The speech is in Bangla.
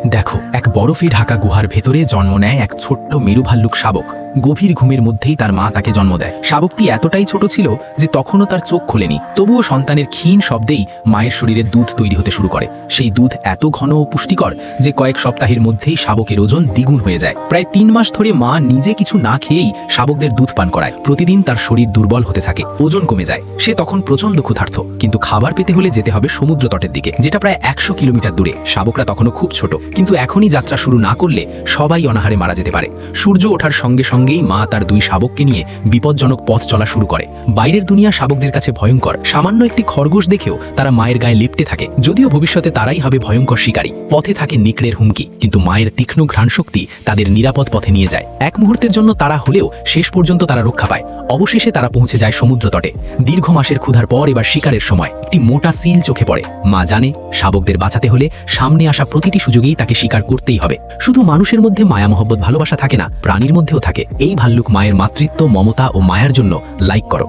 দেখো, এক বরফে ঢাকা গুহার ভেতরে জন্ম নেয় এক ছোট্ট মেরু ভাল্লুক শাবক। গভীর ঘুমের মধ্যেই তার মা তাকে জন্ম দেয়। শাবকটি এতটাই ছোট ছিল যে তখনও তার চোখ খোলেনি। তবুও সন্তানের ক্ষীণ শব্দেই মায়ের শরীরে দুধ তৈরি হতে শুরু করে। সেই দুধ এত ঘন ও পুষ্টিকর যে কয়েক সপ্তাহের মধ্যেই শাবকের ওজন দ্বিগুণ হয়ে যায়। প্রায় 3 মাস ধরে মা নিজে কিছু না খেয়েই শাবকদের দুধ পান করায়। প্রতিদিন তার শরীর দুর্বল হতে থাকে, ওজন কমে যায়। সে তখন প্রচন্ড ক্ষুধার্ত, কিন্তু খাবার পেতে হলে যেতে হবে সমুদ্র তটের দিকে, যেটা প্রায় 100 কিলোমিটার দূরে। শাবকরা তখনও খুব ছোট, কিন্তু এখনই যাত্রা শুরু না করলে সবাই অনাহারে মারা যেতে পারে। সূর্য ওঠার সঙ্গে সঙ্গেই মা তার 2 শাবককে নিয়ে বিপজ্জনক পথ চলা শুরু করে। বাইরের দুনিয়া শাবকদের কাছে ভয়ঙ্কর। সামান্য একটি খরগোশ দেখেও তারা মায়ের গায়ে লেপ্টে থাকে, যদিও ভবিষ্যতে তারাই হবে ভয়ঙ্কর শিকারী। পথে থাকে নেকড়ের হুমকি, কিন্তু মায়ের তীক্ষ্ণ ঘ্রাণশক্তি তাদের নিরাপদ পথে নিয়ে যায়। এক মুহূর্তের জন্য তারা হলেও শেষ পর্যন্ত তারা রক্ষা পায়। অবশেষে তারা পৌঁছে যায় সমুদ্র তটে। দীর্ঘ মাসের ক্ষুধার পর এবার শিকারের সময়। একটি মোটা সিল চোখে পড়ে। মা জানে শাবকদের বাঁচাতে হলে সামনে আসা প্রতিটি সুযোগেই তাকে শিকার করতেই হবে। শুধু মানুষের মধ্যে মায়া মহব্বত ভালোবাসা থাকে না, প্রাণীর মধ্যেও থাকে। এই ভাল্লুক মায়ের মাতৃত্ব, মমতা ও মায়ার জন্য লাইক করো।